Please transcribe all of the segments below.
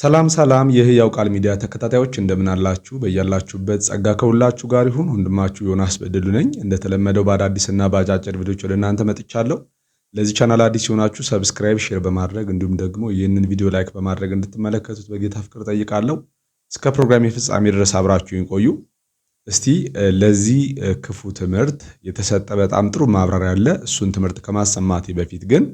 ሰላም ሰላም የህያው ቃል ሚዲያ ተከታታዮች እንደምን አላችሁ? በያላችሁበት ጸጋ ከሁላችሁ ጋር ይሁን። ወንድማችሁ ዮናስ በድሉ ነኝ። እንደተለመደው በአዳዲስና በአጫጭር ቪዲዮዎች ወደ እናንተ መጥቻለሁ። ለዚህ ቻናል አዲስ የሆናችሁ ሰብስክራይብ፣ ሼር በማድረግ እንዲሁም ደግሞ ይህንን ቪዲዮ ላይክ በማድረግ እንድትመለከቱት በጌታ ፍቅር ጠይቃለሁ። እስከ ፕሮግራም ፍጻሜ ድረስ አብራችሁን ቆዩ። እስቲ ለዚህ ክፉ ትምህርት የተሰጠ በጣም ጥሩ ማብራሪያ አለ። እሱን ትምህርት ከማሰማቴ በፊት ግን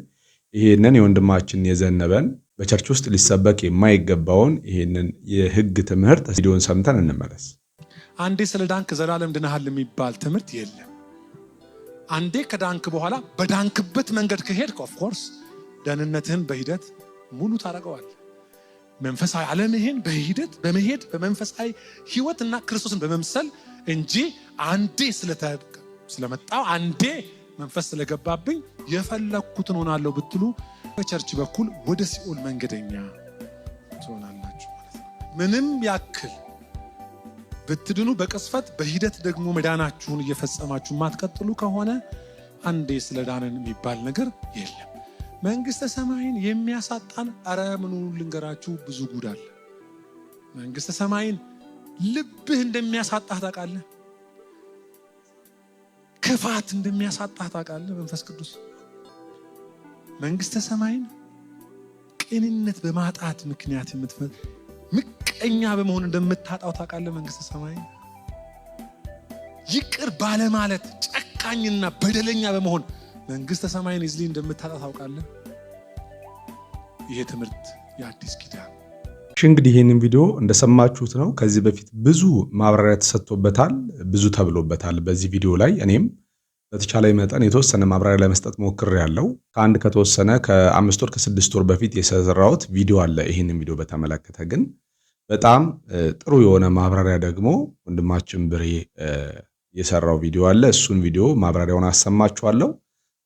ይሄንን የወንድማችን የዘነበን በቸርች ውስጥ ሊሰበክ የማይገባውን ይሄንን የህግ ትምህርት ቪዲዮን ሰምተን እንመለስ። አንዴ ስለ ዳንክ ዘላለም ድነሃል የሚባል ትምህርት የለም። አንዴ ከዳንክ በኋላ በዳንክበት መንገድ ከሄድክ ኦፍ ኮርስ ደህንነትህን በሂደት ሙሉ ታደርገዋለህ። መንፈሳዊ ዓለምህን በሂደት በመሄድ በመንፈሳዊ ህይወትና ክርስቶስን በመምሰል እንጂ አንዴ ስለመጣው አንዴ መንፈስ ስለገባብኝ የፈለኩትን ሆናለሁ ብትሉ በቸርች በኩል ወደ ሲኦል መንገደኛ ትሆናላችሁ ማለት ነው። ምንም ያክል ብትድኑ በቅስፈት በሂደት ደግሞ መዳናችሁን እየፈጸማችሁ ማትቀጥሉ ከሆነ አንዴ ስለዳንን የሚባል ነገር የለም። መንግስተ ሰማይን የሚያሳጣን አረ ምኑ ልንገራችሁ ብዙ ጉድ አለ። መንግስተ ሰማይን ልብህ እንደሚያሳጣህ ታውቃለህ። ክፋት እንደሚያሳጣህ ታውቃለህ። መንፈስ ቅዱስ መንግስተ ሰማይን ቅንነት በማጣት ምክንያት ምቀኛ በመሆን እንደምታጣው ታውቃለህ። መንግስተ ሰማይን ይቅር ባለማለት ጨካኝና በደለኛ በመሆን መንግስተ ሰማይን ይዝሊ እንደምታጣ ታውቃለህ። ይሄ ትምህርት የአዲስ ኪዳን እንግዲህ ይህንን ቪዲዮ እንደሰማችሁት ነው። ከዚህ በፊት ብዙ ማብራሪያ ተሰጥቶበታል፣ ብዙ ተብሎበታል በዚህ ቪዲዮ ላይ። እኔም በተቻለ መጠን የተወሰነ ማብራሪያ ለመስጠት ሞክሬያለሁ። ከተወሰነ ከ5 ወር ከ6 ወር በፊት የሰራሁት ቪዲዮ አለ። ይህንን ቪዲዮ በተመለከተ ግን በጣም ጥሩ የሆነ ማብራሪያ ደግሞ ወንድማችን ብሬ የሰራው ቪዲዮ አለ። እሱን ቪዲዮ ማብራሪያውን አሰማችኋለሁ።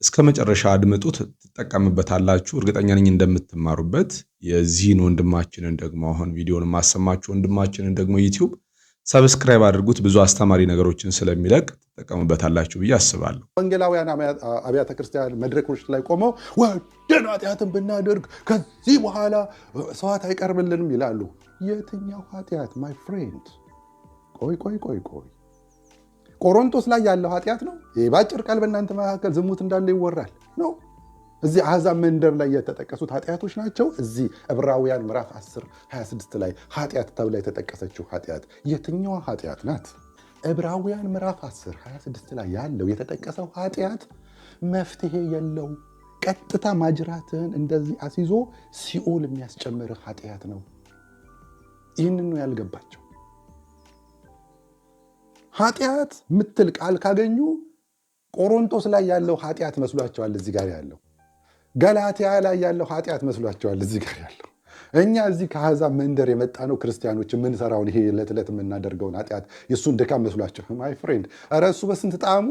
እስከ መጨረሻ አድምጡት፣ ትጠቀሙበታላችሁ። እርግጠኛ ነኝ እንደምትማሩበት። የዚህን ወንድማችንን ደግሞ አሁን ቪዲዮን ማሰማችሁ ወንድማችንን ደግሞ ዩቲዩብ ሰብስክራይብ አድርጉት። ብዙ አስተማሪ ነገሮችን ስለሚለቅ ትጠቀሙበታላችሁ ብዬ አስባለሁ። ወንጌላውያን አብያተ ክርስቲያን መድረኮች ላይ ቆመው ወደን ኃጢአትን ብናደርግ ከዚህ በኋላ ሰዋት አይቀርብልንም ይላሉ። የትኛው ኃጢአት ማይ ፍሬንድ? ቆይ ቆሮንቶስ ላይ ያለው ኃጢአት ነው። ባጭር ቃል በእናንተ መካከል ዝሙት እንዳለ ይወራል ነው። እዚህ አሕዛብ መንደር ላይ የተጠቀሱት ኃጢአቶች ናቸው። እዚህ ዕብራውያን ምዕራፍ 10:26 ላይ ኃጢአት ተብላ የተጠቀሰችው ኃጢአት የትኛዋ ኃጢአት ናት? ዕብራውያን ምዕራፍ 10:26 ላይ ያለው የተጠቀሰው ኃጢአት መፍትሄ የለው። ቀጥታ ማጅራትህን እንደዚህ አስይዞ ሲኦል የሚያስጨምርህ ኃጢአት ነው። ይህንን ነው ያልገባቸው። ኃጢአት ምትል ቃል ካገኙ ቆሮንቶስ ላይ ያለው ኃጢአት መስሏቸዋል። እዚህ ጋር ያለው ገላትያ ላይ ያለው ኃጢአት መስሏቸዋል። እዚህ ጋር ያለው እኛ እዚህ ከአሕዛብ መንደር የመጣ ነው ክርስቲያኖች የምንሰራውን ይሄ ዕለት ዕለት የምናደርገውን ኃጢአት የእሱን ድካም መስሏቸው ማይ ፍሬንድ፣ ኧረ እሱ በስንት ጣዕሙ።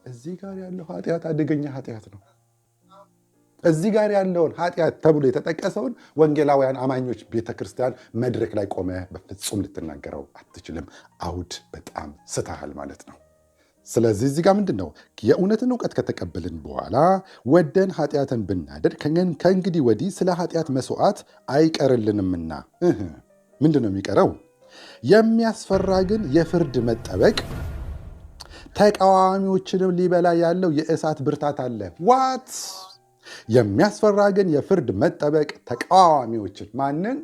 እዚህ ጋር ያለው ኃጢአት አደገኛ ኃጢአት ነው። እዚህ ጋር ያለውን ኃጢአት ተብሎ የተጠቀሰውን ወንጌላውያን አማኞች ቤተክርስቲያን መድረክ ላይ ቆመ በፍጹም ልትናገረው አትችልም። አውድ በጣም ስተሃል ማለት ነው። ስለዚህ እዚህ ጋር ምንድን ነው? የእውነትን እውቀት ከተቀበልን በኋላ ወደን ኃጢአትን ብናደርግ ከእንግዲህ ወዲህ ስለ ኃጢአት መስዋዕት አይቀርልንምና። ምንድን ነው የሚቀረው? የሚያስፈራ ግን የፍርድ መጠበቅ፣ ተቃዋሚዎችንም ሊበላ ያለው የእሳት ብርታት አለ። ዋት? የሚያስፈራ ግን የፍርድ መጠበቅ፣ ተቃዋሚዎችን። ማንን?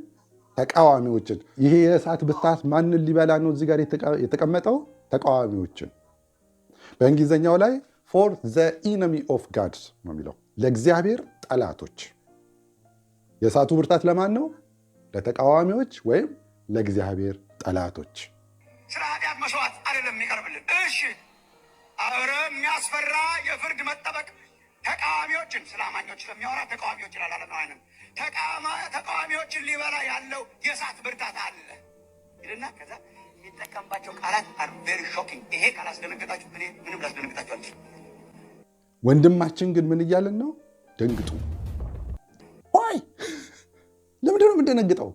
ተቃዋሚዎችን። ይሄ የእሳት ብርታት ማንን ሊበላ ነው? እዚህ ጋር የተቀመጠው ተቃዋሚዎችን። በእንግሊዝኛው ላይ for the enemy of God ነው የሚለው፣ ለእግዚአብሔር ጠላቶች። የእሳቱ ብርታት ለማን ነው? ለተቃዋሚዎች ወይም ለእግዚአብሔር ጠላቶች። ስለ ኃጢአት መስዋዕት አይደለም የሚቀርብልን። እሺ፣ አረ የሚያስፈራ የፍርድ መጠበቅ፣ ተቃዋሚዎችን፣ ስለ አማኞች ስለሚያወራ ተቃዋሚዎች ይላል አለ ነው። አይደለም ተቃዋሚዎችን ሊበላ ያለው የእሳት ብርታት አለ ይልና ከዛ የሚጠቀምባቸው ቃላት are very shocking። ይሄ ካላስደነገጣችሁ እኔ ምንም ላስደነግጣችሁ አልችልም። ወንድማችን ግን ምን እያለን ነው? ደንግጡ። ዋይ ለምንድን ነው የምደነግጠው?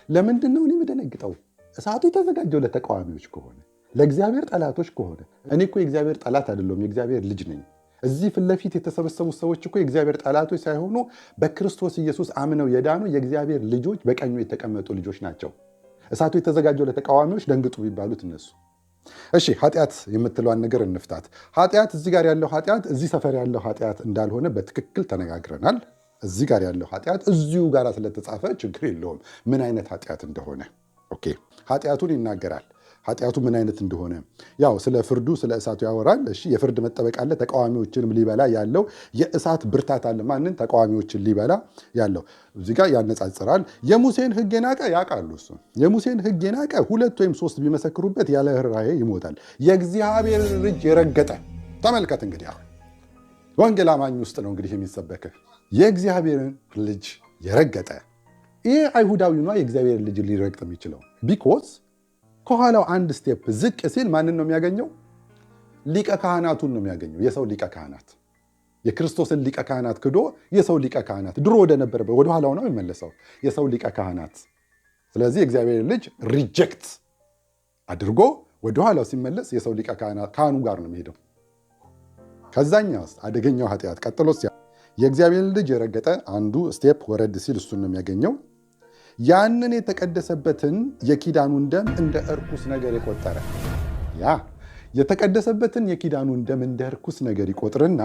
ለምንድን ነው እኔ የምደነግጠው? እሳቱ የተዘጋጀው ለተቃዋሚዎች ከሆነ ለእግዚአብሔር ጠላቶች ከሆነ እኔ እኮ የእግዚአብሔር ጠላት አይደለሁም፣ የእግዚአብሔር ልጅ ነኝ። እዚህ ፊት ለፊት የተሰበሰቡ ሰዎች እኮ የእግዚአብሔር ጠላቶች ሳይሆኑ በክርስቶስ ኢየሱስ አምነው የዳኑ የእግዚአብሔር ልጆች በቀኙ የተቀመጡ ልጆች ናቸው። እሳቱ የተዘጋጀው ለተቃዋሚዎች ደንግጡ ቢባሉት እነሱ። እሺ ኃጢአት የምትለዋን ነገር እንፍታት። ኃጢአት እዚህ ጋር ያለው ኃጢአት እዚህ ሰፈር ያለው ኃጢአት እንዳልሆነ በትክክል ተነጋግረናል። እዚህ ጋር ያለው ኃጢአት እዚሁ ጋር ስለተጻፈ ችግር የለውም ምን አይነት ኃጢአት እንደሆነ። ኦኬ ኃጢአቱን ይናገራል። ኃጢአቱ ምን አይነት እንደሆነ ያው ስለ ፍርዱ ስለ እሳቱ ያወራል። እሺ የፍርድ መጠበቅ አለ፣ ተቃዋሚዎችንም ሊበላ ያለው የእሳት ብርታት አለ። ማንን? ተቃዋሚዎችን ሊበላ ያለው እዚህ ጋር ያነጻጽራል። የሙሴን ሕግ የናቀ ያውቃሉ። እሱ የሙሴን ሕግ የናቀ 2 ወይም 3 ቢመሰክሩበት ያለ ርኅራኄ ይሞታል። የእግዚአብሔር ልጅ የረገጠ ተመልከት። እንግዲህ አሁን ወንጌል አማኝ ውስጥ ነው እንግዲህ የሚሰበክ የእግዚአብሔርን ልጅ የረገጠ ይሄ አይሁዳዊ ነው የእግዚአብሔር ልጅ ሊረግጥ የሚችለው ቢኮዝ ከኋላው አንድ ስቴፕ ዝቅ ሲል ማንን ነው የሚያገኘው? ሊቀ ካህናቱን ነው የሚያገኘው። የሰው ሊቀ ካህናት የክርስቶስን ሊቀ ካህናት ክዶ የሰው ሊቀ ካህናት ድሮ ወደ ነበረበት ወደ ኋላው ነው የሚመለሰው የሰው ሊቀ ካህናት። ስለዚህ የእግዚአብሔር ልጅ ሪጀክት አድርጎ ወደ ኋላው ሲመለስ የሰው ሊቀ ካህኑ ጋር ነው የሚሄደው። ከዛኛውስ አደገኛው ኃጢአት ቀጥሎ የእግዚአብሔር ልጅ የረገጠ አንዱ ስቴፕ ወረድ ሲል እሱን ነው የሚያገኘው። ያንን የተቀደሰበትን የኪዳኑን ደም እንደ እርኩስ ነገር የቆጠረ ያ የተቀደሰበትን የኪዳኑን ደም እንደ እርኩስ ነገር ይቆጥርና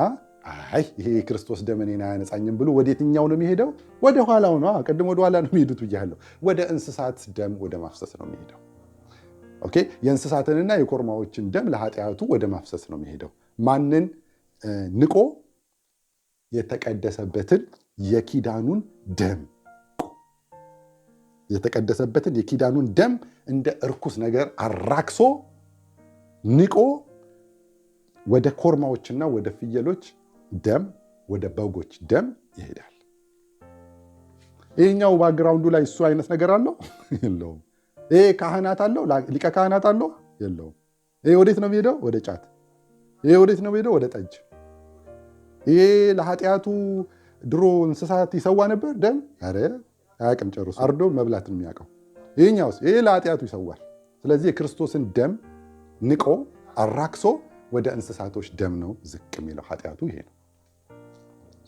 አይ ይሄ የክርስቶስ ደም እኔን አያነጻኝም ብሎ ወደ የትኛው ነው የሚሄደው? ወደ ኋላው ነው። ቅድም ወደ ኋላ ነው የሚሄዱት ብያለሁ። ወደ እንስሳት ደም ወደ ማፍሰስ ነው የሚሄደው። ኦኬ የእንስሳትንና የኮርማዎችን ደም ለኃጢአቱ ወደ ማፍሰስ ነው የሚሄደው። ማንን ንቆ? የተቀደሰበትን የኪዳኑን ደም የተቀደሰበትን የኪዳኑን ደም እንደ እርኩስ ነገር አራክሶ ንቆ ወደ ኮርማዎችና ወደ ፍየሎች ደም ወደ በጎች ደም ይሄዳል። ይሄኛው ባክግራውንዱ ላይ እሱ አይነት ነገር አለው የለውም? ይሄ ካህናት አለው? ሊቀ ካህናት አለው? የለውም? ይሄ ወዴት ነው የሚሄደው? ወደ ጫት። ይሄ ወዴት ነው የሚሄደው? ወደ ጠጅ። ይሄ ለኃጢአቱ ድሮ እንስሳት ይሰዋ ነበር ደም። ኧረ አያውቅም ጨርሶ አርዶ መብላት ነው የሚያውቀው። ይሄኛውስ? ይሄ ለኃጢአቱ ይሰዋል። ስለዚህ የክርስቶስን ደም ንቆ አራክሶ ወደ እንስሳቶች ደም ነው ዝቅ የሚለው። ኃጢአቱ ይሄ ነው።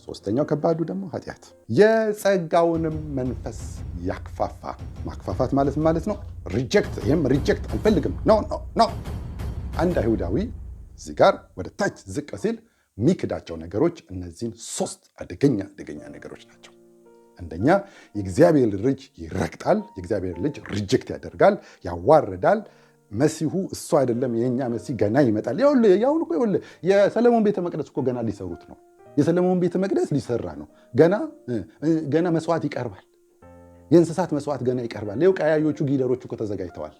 ሶስተኛው ከባዱ ደግሞ ኃጢአት የጸጋውንም መንፈስ ያክፋፋ። ማክፋፋት ማለት ነው ሪጀክት። ይህም ሪጀክት አልፈልግም ነው። አንድ አይሁዳዊ እዚህ ጋር ወደ ታች ዝቅ ሲል የሚክዳቸው ነገሮች እነዚህን 3 አደገኛ ነገሮች ናቸው። አንደኛ የእግዚአብሔር ልጅ ይረግጣል። የእግዚአብሔር ልጅ ሪጀክት ያደርጋል፣ ያዋርዳል። መሲሁ እሱ አይደለም፣ የኛ መሲህ ገና ይመጣል። ያሁን እኮ የሰለሞን ቤተ መቅደስ እኮ ገና ሊሰሩት ነው። የሰለሞን ቤተ መቅደስ ሊሰራ ነው። ገና መስዋዕት ይቀርባል። የእንስሳት መስዋዕት ገና ይቀርባል። ይኸው ቀያዮቹ ጊደሮቹ እኮ ተዘጋጅተዋል።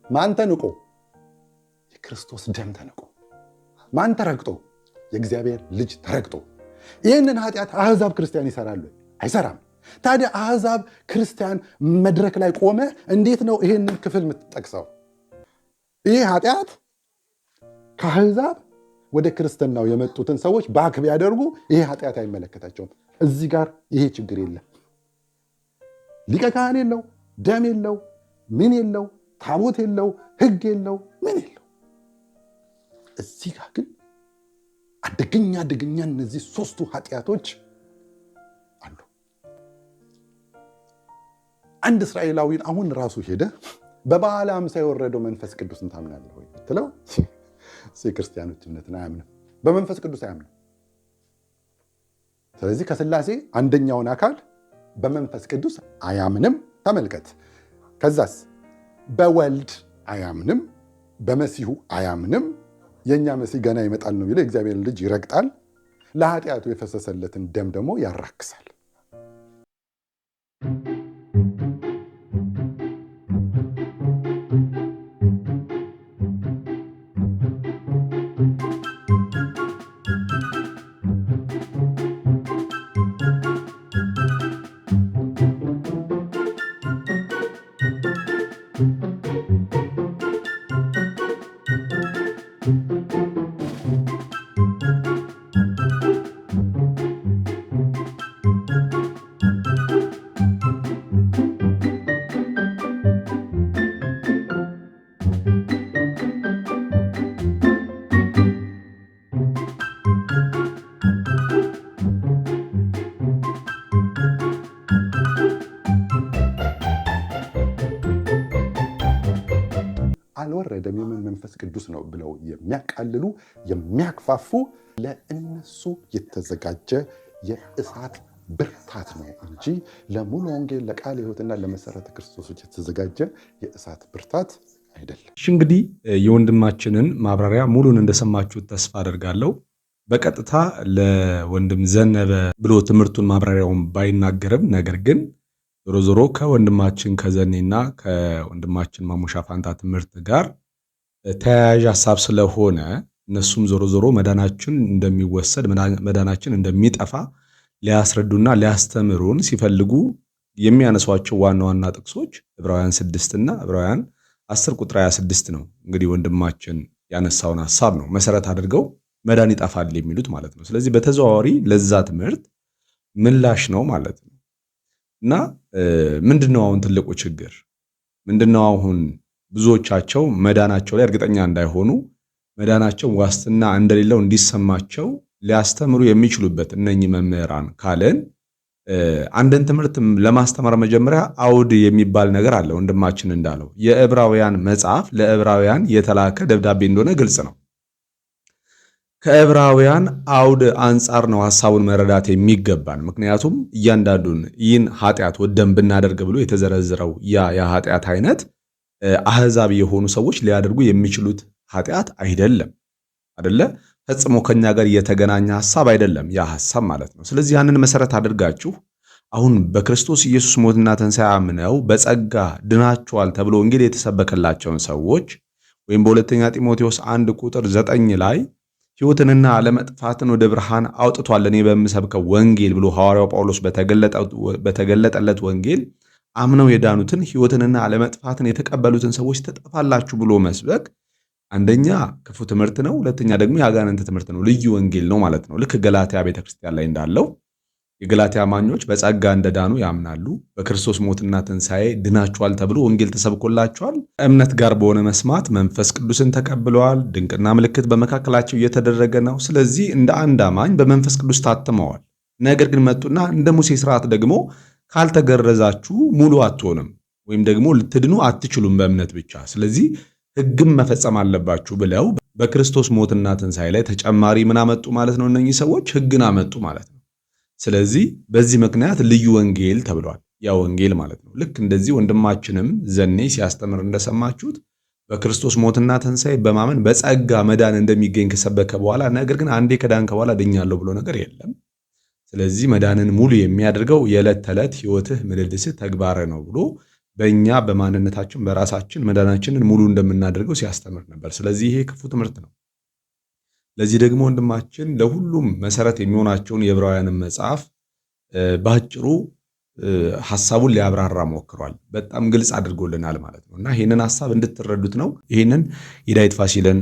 ማን ተንቆ? የክርስቶስ ደም ተንቆ። ማን ተረግጦ? የእግዚአብሔር ልጅ ተረግጦ። ይህንን ኃጢአት አሕዛብ ክርስቲያን ይሰራሉ? አይሰራም። ታዲያ አሕዛብ ክርስቲያን መድረክ ላይ ቆመ እንዴት ነው ይህንን ክፍል የምትጠቅሰው? ይህ ኃጢአት ከአሕዛብ ወደ ክርስትናው የመጡትን ሰዎች ባክ ቢያደርጉ ይሄ ኃጢአት አይመለከታቸውም። እዚህ ጋር ይሄ ችግር የለም። ሊቀ ካህን የለው፣ ደም የለው፣ ምን የለው፣ ታቦት የለው፣ ሕግ የለው፣ ምን የለው። እዚህ ጋር ግን አደገኛ እነዚህ 3ቱ ኃጢአቶች አሉ። አንድ እስራኤላዊን አሁን ራሱ ሄደ በበዓለ ሃምሳ የወረደው መንፈስ ቅዱስን ታምናለህ ወይ ብትለው የክርስቲያኖች እምነትን አያምንም። በመንፈስ ቅዱስ አያምንም። ስለዚህ ከሥላሴ አንደኛውን አካል በመንፈስ ቅዱስ አያምንም። ተመልከት። ከዛስ በወልድ አያምንም፣ በመሲሁ አያምንም። የእኛ መሲህ ገና ይመጣል ነው የሚለው። የእግዚአብሔር ልጅ ይረግጣል፣ ለኃጢአቱ የፈሰሰለትን ደም ደግሞ ያራክሳል። አልወረደም የምን መንፈስ ቅዱስ ነው ብለው የሚያቃልሉ የሚያክፋፉ ለእነሱ የተዘጋጀ የእሳት ብርታት ነው እንጂ ለሙሉ ወንጌል ለቃለ ሕይወትና ለመሰረተ ክርስቶስ የተዘጋጀ የእሳት ብርታት አይደለም። እሺ እንግዲህ የወንድማችንን ማብራሪያ ሙሉን እንደሰማችሁት ተስፋ አደርጋለሁ። በቀጥታ ለወንድም ዘነበ ብሎ ትምህርቱን ማብራሪያውን ባይናገርም ነገር ግን ዞሮ ዞሮ ከወንድማችን ከዘኔና ከወንድማችን ማሙሻ ፋንታ ትምህርት ጋር ተያያዥ ሐሳብ ስለሆነ እነሱም ዞሮ ዞሮ መዳናችን እንደሚወሰድ መዳናችን እንደሚጠፋ ሊያስረዱና ሊያስተምሩን ሲፈልጉ የሚያነሷቸው ዋና ዋና ጥቅሶች ዕብራውያን 6 እና ዕብራውያን 10 ቁጥር 26 ነው። እንግዲህ ወንድማችን ያነሳውን ሐሳብ ነው መሰረት አድርገው መዳን ይጠፋል የሚሉት ማለት ነው። ስለዚህ በተዘዋዋሪ ለዛ ትምህርት ምላሽ ነው ማለት ነው። እና ምንድነው አሁን ትልቁ ችግር? ምንድነው አሁን ብዙዎቻቸው መዳናቸው ላይ እርግጠኛ እንዳይሆኑ መዳናቸው ዋስትና እንደሌለው እንዲሰማቸው ሊያስተምሩ የሚችሉበት እነኚህ መምህራን ካለን አንድን ትምህርት ለማስተማር መጀመሪያ አውድ የሚባል ነገር አለ። ወንድማችን እንዳለው የዕብራውያን መጽሐፍ ለዕብራውያን የተላከ ደብዳቤ እንደሆነ ግልጽ ነው። ከዕብራውያን አውድ አንጻር ነው ሐሳቡን መረዳት የሚገባን። ምክንያቱም እያንዳንዱን ይህን ኃጢአት ወደን ብናደርግ ብሎ የተዘረዘረው ያ ኃጢአት አይነት አህዛብ የሆኑ ሰዎች ሊያደርጉ የሚችሉት ኃጢአት አይደለም አይደለ? ፈጽሞ ከኛ ጋር የተገናኘ ሐሳብ አይደለም ያ ሐሳብ ማለት ነው። ስለዚህ ያንን መሰረት አድርጋችሁ አሁን በክርስቶስ ኢየሱስ ሞትና ትንሣኤ አምነው በጸጋ ድናቸዋል ተብሎ ወንጌል የተሰበከላቸውን ሰዎች ወይም በሁለተኛ ጢሞቴዎስ 1 ቁጥር 9 ላይ ሕይወትንና አለመጥፋትን ወደ ብርሃን አውጥቷል እኔ በምሰብከው ወንጌል ብሎ ሐዋርያው ጳውሎስ በተገለጠለት ወንጌል አምነው የዳኑትን ሕይወትንና አለመጥፋትን የተቀበሉትን ሰዎች ትጠፋላችሁ ብሎ መስበክ አንደኛ ክፉ ትምህርት ነው፣ ሁለተኛ ደግሞ የአጋንንት ትምህርት ነው፣ ልዩ ወንጌል ነው ማለት ነው። ልክ ገላትያ ቤተክርስቲያን ላይ እንዳለው የገላትያ አማኞች በጸጋ እንደዳኑ ያምናሉ። በክርስቶስ ሞትና ትንሣኤ ድናቸዋል ተብሎ ወንጌል ተሰብኮላቸዋል። እምነት ጋር በሆነ መስማት መንፈስ ቅዱስን ተቀብለዋል። ድንቅና ምልክት በመካከላቸው እየተደረገ ነው። ስለዚህ እንደ አንድ አማኝ በመንፈስ ቅዱስ ታትመዋል። ነገር ግን መጡና እንደ ሙሴ ስርዓት ደግሞ ካልተገረዛችሁ ሙሉ አትሆንም ወይም ደግሞ ልትድኑ አትችሉም በእምነት ብቻ፣ ስለዚህ ሕግም መፈጸም አለባችሁ ብለው በክርስቶስ ሞትና ትንሣኤ ላይ ተጨማሪ ምን አመጡ ማለት ነው? እነኚህ ሰዎች ሕግን አመጡ ማለት ነው። ስለዚህ በዚህ ምክንያት ልዩ ወንጌል ተብሏል። ያ ወንጌል ማለት ነው። ልክ እንደዚህ ወንድማችንም ዘኔ ሲያስተምር እንደሰማችሁት በክርስቶስ ሞትና ትንሣኤ በማመን በጸጋ መዳን እንደሚገኝ ከሰበከ በኋላ ነገር ግን አንዴ ከዳንከ በኋላ ድኛለሁ ብሎ ነገር የለም። ስለዚህ መዳንን ሙሉ የሚያደርገው የዕለት ተዕለት ሕይወትህ ምልልስህ ተግባርህ ነው ብሎ በእኛ በማንነታችን በራሳችን መዳናችንን ሙሉ እንደምናደርገው ሲያስተምር ነበር። ስለዚህ ይሄ ክፉ ትምህርት ነው። ለዚህ ደግሞ ወንድማችን ለሁሉም መሰረት የሚሆናቸውን የዕብራውያንን መጽሐፍ በአጭሩ ሐሳቡን ሊያብራራ ሞክሯል። በጣም ግልጽ አድርጎልናል ማለት ነው እና ይህንን ሐሳብ እንድትረዱት ነው። ይህንን የዳዊት ፋሲልን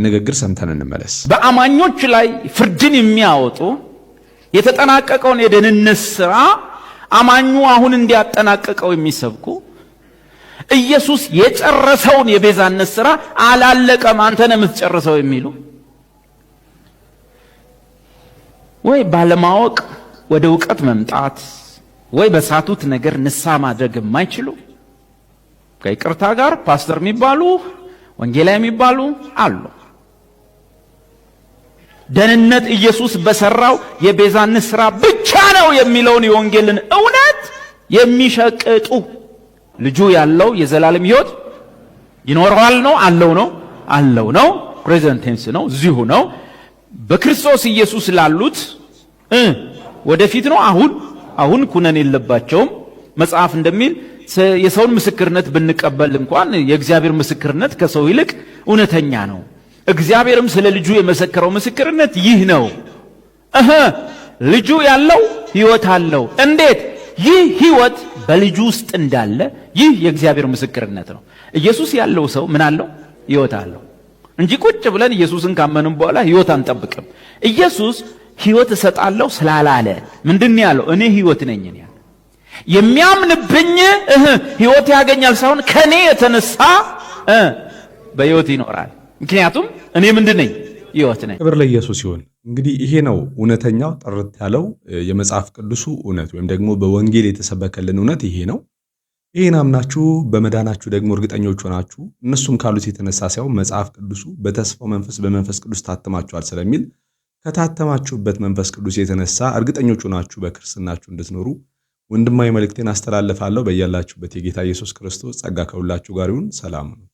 ንግግር ሰምተን እንመለስ። በአማኞች ላይ ፍርድን የሚያወጡ የተጠናቀቀውን የደህንነት ሥራ አማኙ አሁን እንዲያጠናቀቀው የሚሰብኩ ኢየሱስ የጨረሰውን የቤዛነት ሥራ አላለቀም አንተ ነህ የምትጨርሰው የሚሉ ወይ ባለማወቅ ወደ ዕውቀት መምጣት ወይ በሳቱት ነገር ንስሐ ማድረግ የማይችሉ ከይቅርታ ጋር ፓስተር የሚባሉ ወንጌላዊ የሚባሉ አሉ። ደህንነት ኢየሱስ በሰራው የቤዛነት ሥራ ብቻ ነው የሚለውን የወንጌልን እውነት የሚሸቅጡ ልጁ ያለው የዘላለም ሕይወት ይኖረዋል ነው አለው ነው ፕሬዘንት ቴንስ ነው እዚሁ ነው። በክርስቶስ ኢየሱስ ላሉት ወደፊት ነው አሁን ኩነኔ የለባቸውም። መጽሐፍ እንደሚል የሰውን ምስክርነት ብንቀበል እንኳን የእግዚአብሔር ምስክርነት ከሰው ይልቅ እውነተኛ ነው። እግዚአብሔርም ስለ ልጁ የመሰከረው ምስክርነት ይህ ነው። ልጁ ያለው ሕይወት አለው። እንዴት? ይህ ሕይወት በልጁ ውስጥ እንዳለ ይህ የእግዚአብሔር ምስክርነት ነው። ኢየሱስ ያለው ሰው ምን አለው? ሕይወት አለው እንጂ ቁጭ ብለን ኢየሱስን ካመንም በኋላ ሕይወት አንጠብቅም። ኢየሱስ ሕይወት እሰጣለሁ ስላላለ ምንድን ያለው? እኔ ሕይወት ነኝ ያለው። የሚያምንብኝ ሕይወት ያገኛል ሳይሆን ከኔ የተነሳ በሕይወት ይኖራል። ምክንያቱም እኔ ምንድን ነኝ? ሕይወት ነኝ። ክብር ለኢየሱስ ይሁን። እንግዲህ ይሄ ነው እውነተኛው ጥርት ያለው የመጽሐፍ ቅዱሱ እውነት ወይም ደግሞ በወንጌል የተሰበከልን እውነት ይሄ ነው። ይህን አምናችሁ በመዳናችሁ ደግሞ እርግጠኞች ሆናችሁ እነሱም ካሉት የተነሳ ሳይሆን መጽሐፍ ቅዱሱ በተስፋው መንፈስ በመንፈስ ቅዱስ ታተማችኋል ስለሚል ከታተማችሁበት መንፈስ ቅዱስ የተነሳ እርግጠኞች ሆናችሁ በክርስትናችሁ እንድትኖሩ ወንድማዊ መልእክቴን አስተላልፋለሁ። በያላችሁበት የጌታ ኢየሱስ ክርስቶስ ጸጋ ከሁላችሁ ጋር ይሁን። ሰላም ነው።